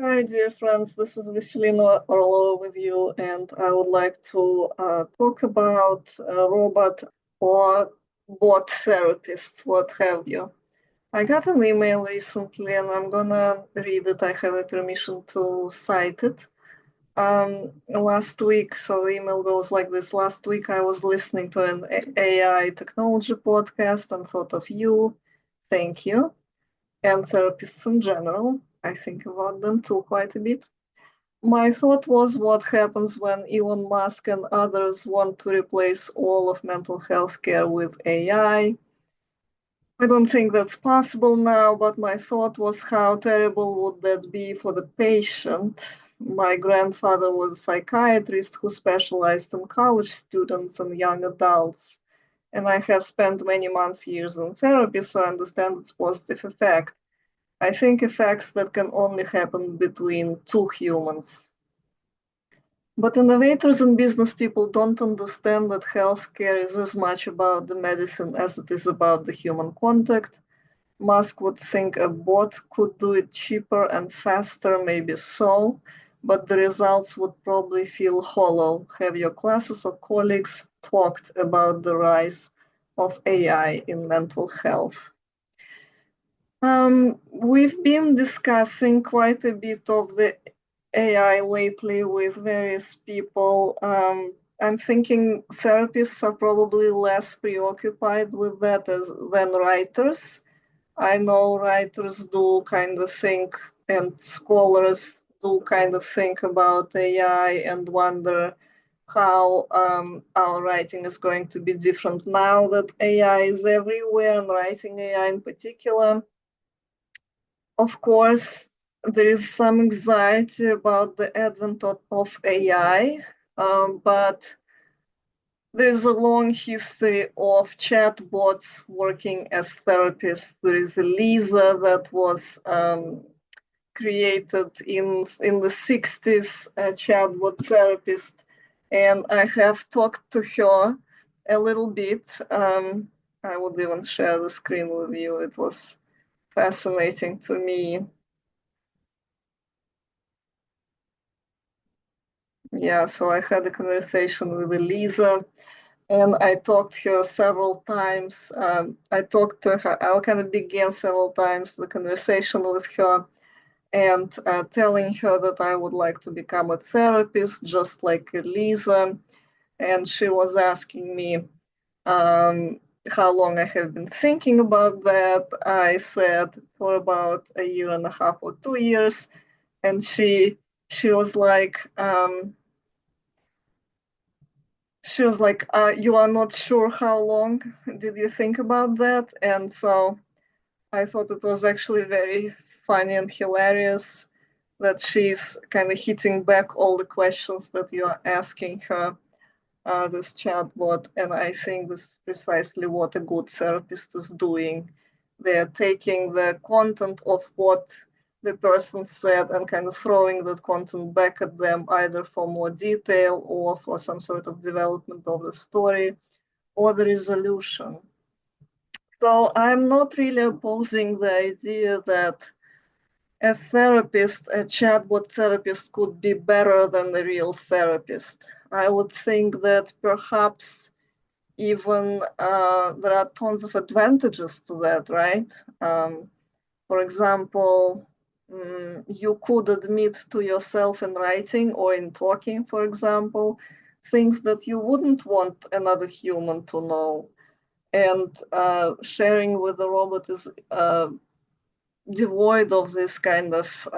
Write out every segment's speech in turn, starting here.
Hi, dear friends. This is Vasilina Orlova with you, and I would like to talk about robot or bot therapists, what have you. I got an email recently, and I'm gonna read it. I have a permission to cite it. Last week, so the email goes like this. Last week, I was listening to an AI technology podcast and thought of you. Thank you. And therapists in general. I think about them too quite a bit. My thought was what happens when Elon Musk and others want to replace all of mental health care with AI. I don't think that's possible now, but my thought was how terrible would that be for the patient? My grandfather was a psychiatrist who specialized in college students and young adults, and I have spent many months, years in therapy, so I understand its positive effect. I think effects that can only happen between two humans. But innovators and business people don't understand that healthcare is as much about the medicine as it is about the human contact. Musk would think a bot could do it cheaper and faster, maybe so, but the results would probably feel hollow. Have your classes or colleagues talked about the rise of AI in mental health? We've been discussing quite a bit of the AI lately with various people. I'm thinking therapists are probably less preoccupied with that than writers. I know writers do kind of think, and scholars do kind of think about AI and wonder how our writing is going to be different now that AI is everywhere, and writing AI in particular. Of course, there is some anxiety about the advent of AI, but there's a long history of chatbots working as therapists. There is a Lisa that was created in the 60s, a chatbot therapist, and I have talked to her a little bit. I would even share the screen with you. It was fascinating to me. Yeah, so I had a conversation with Elisa, and I talked to her several times. I talked to her, I kind of began several times the conversation with her and telling her that I would like to become a therapist, just like Elisa. And she was asking me how long I have been thinking about that. I said for about a year and a half or 2 years, and she was like, you are not sure how long did you think about that? And so I thought it was actually very funny and hilarious that she's kind of hitting back all the questions that you are asking her, this chatbot. And I think this is precisely what a good therapist is doing. They're taking the content of what the person said and kind of throwing that content back at them, either for more detail or for some sort of development of the story or the resolution. So I'm not really opposing the idea that a therapist, a chatbot therapist, could be better than a real therapist. I would think that perhaps even there are tons of advantages to that, right? For example, you could admit to yourself in writing or in talking, for example, things that you wouldn't want another human to know. And sharing with a robot is devoid of this kind of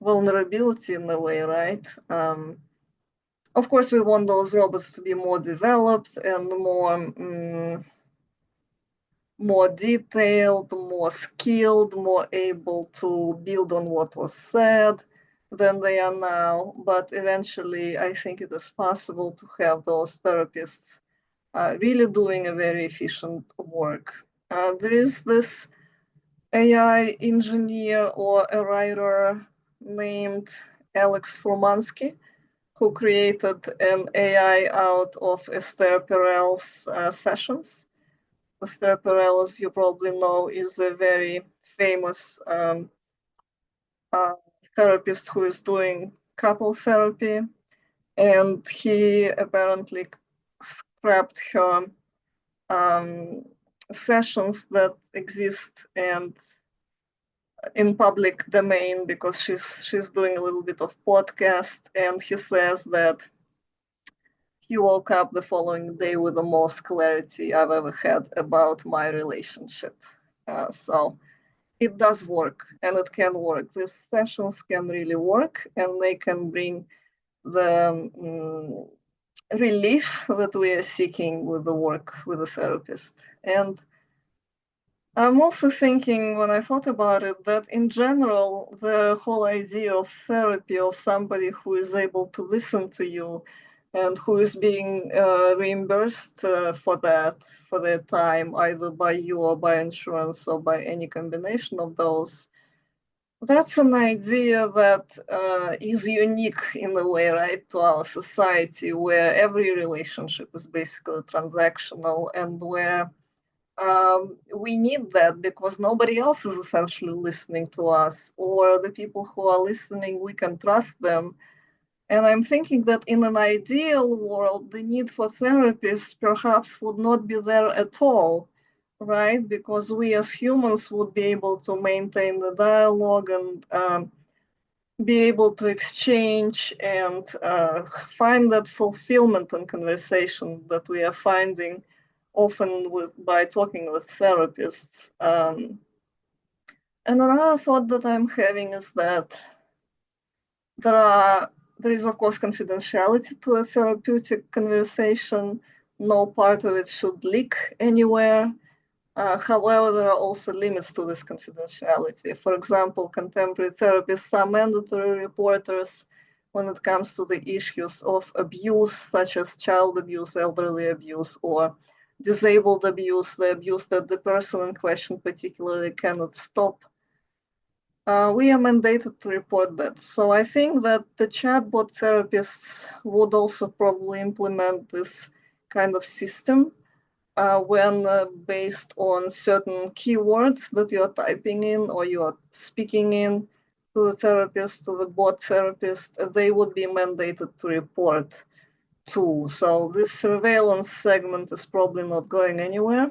vulnerability in a way, right? Of course, we want those robots to be more developed and more detailed, more skilled, more able to build on what was said than they are now. But eventually, I think it is possible to have those therapists really doing a very efficient work. There is this AI engineer or a writer named Alex Furmansky, who created an AI out of Esther Perel's sessions. Esther Perel, as you probably know, is a very famous uh, therapist who is doing couple therapy, and he apparently scrapped her sessions that exist and in public domain because she's doing a little bit of podcast, and he says that he woke up the following day with the most clarity I've ever had about my relationship. So it does work, and it can work. These sessions can really work, and they can bring the relief that we are seeking with the work with the therapist. And I'm also thinking, when I thought about it, that in general, the whole idea of therapy, of somebody who is able to listen to you and who is being reimbursed for that, for their time, either by you or by insurance or by any combination of those, that's an idea that is unique in a way, right, to our society, where every relationship is basically transactional, and where we need that because nobody else is essentially listening to us, or the people who are listening, we can trust them. And I'm thinking that in an ideal world, the need for therapists perhaps would not be there at all, right? Because we as humans would be able to maintain the dialogue and be able to exchange and find that fulfillment in conversation that we are finding often by talking with therapists. And another thought that I'm having is that there is of course confidentiality to a therapeutic conversation. No part of it should leak anywhere. However, there are also limits to this confidentiality. For example, contemporary therapists are mandatory reporters when it comes to the issues of abuse, such as child abuse, elderly abuse, or disabled abuse, the abuse that the person in question particularly cannot stop. We are mandated to report that. So I think that the chatbot therapists would also probably implement this kind of system when based on certain keywords that you are typing in or you are speaking in to the therapist, to the bot therapist, they would be mandated to report too. So this surveillance segment is probably not going anywhere.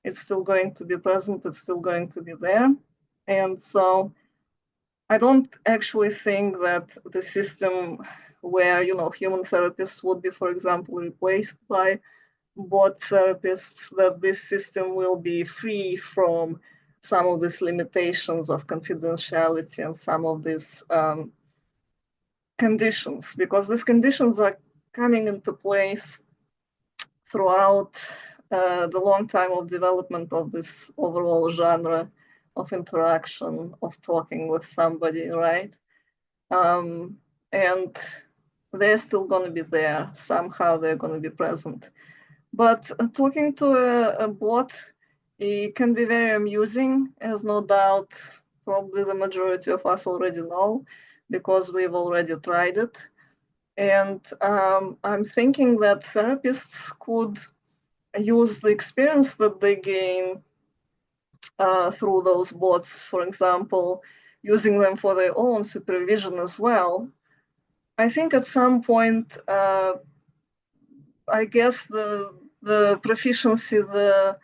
It's still going to be present, it's still going to be there. And so I don't actually think that the system where, human therapists would be, for example, replaced by bot therapists, that this system will be free from some of these limitations of confidentiality and some of these conditions, because these conditions are coming into place throughout the long time of development of this overall genre of interaction, of talking with somebody, right? And they're still going to be there. Somehow they're going to be present. But talking to a bot, it can be very amusing, as no doubt probably the majority of us already know, because we've already tried it. And I'm thinking that therapists could use the experience that they gain through those bots, for example, using them for their own supervision as well. I think at some point, I guess the proficiency, the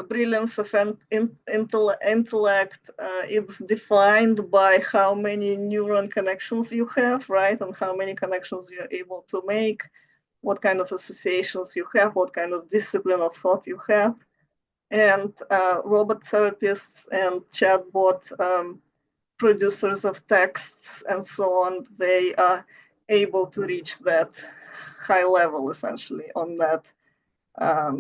brilliance of intellect, it's defined by how many neuron connections you have, right? And how many connections you're able to make, what kind of associations you have, what kind of discipline of thought you have. And robot therapists and chatbot producers of texts and so on, they are able to reach that high level essentially on that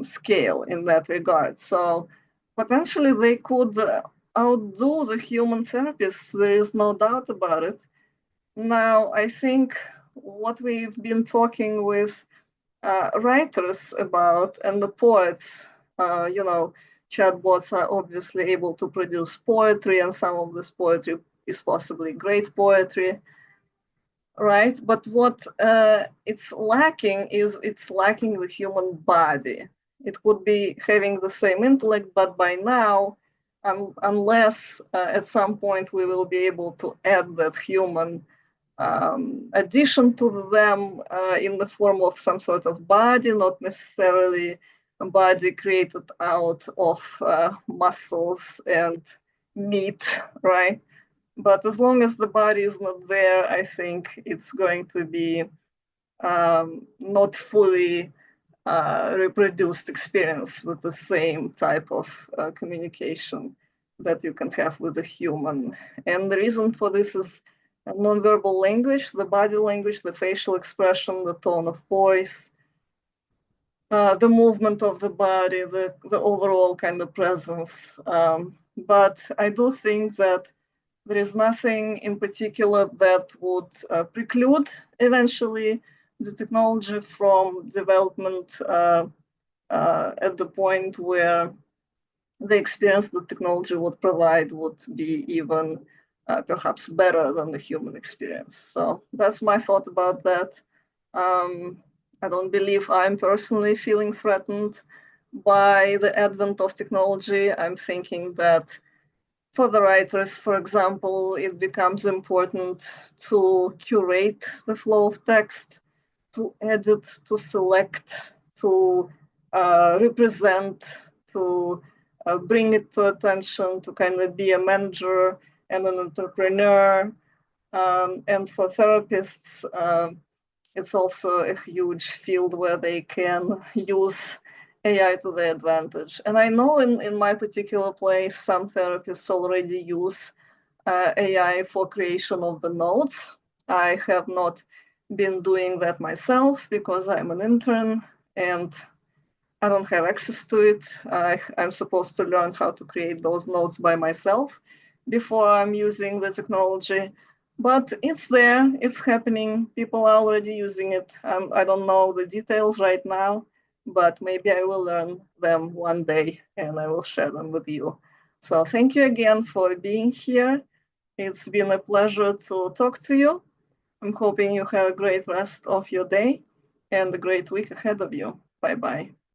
scale in that regard. So potentially they could outdo the human therapists, there is no doubt about it. Now, I think what we've been talking with writers about and the poets, chatbots are obviously able to produce poetry, and some of this poetry is possibly great poetry, right? But what it's lacking is it's lacking the human body. It could be having the same intellect, but by now unless at some point we will be able to add that human addition to them in the form of some sort of body, not necessarily a body created out of muscles and meat, right? But as long as the body is not there, I think it's going to be not fully reproduced experience with the same type of communication that you can have with a human. And the reason for this is nonverbal language, the body language, the facial expression, the tone of voice, the movement of the body, the overall kind of presence. But I do think that there is nothing in particular that would preclude eventually the technology from development at the point where the experience the technology would provide would be even perhaps better than the human experience. So that's my thought about that. I don't believe I'm personally feeling threatened by the advent of technology. I'm thinking that for the writers, for example, it becomes important to curate the flow of text, to edit, to select, to represent, to bring it to attention, to kind of be a manager and an entrepreneur. And for therapists, it's also a huge field where they can use AI to their advantage. And I know in my particular place, some therapists already use AI for creation of the notes. I have not been doing that myself because I'm an intern and I don't have access to it. I'm supposed to learn how to create those notes by myself before I'm using the technology. But it's there, it's happening. People are already using it. I don't know the details right now, but maybe I will learn them one day and I will share them with you. So thank you again for being here. It's been a pleasure to talk to you. I'm hoping you have a great rest of your day and a great week ahead of you. Bye-bye.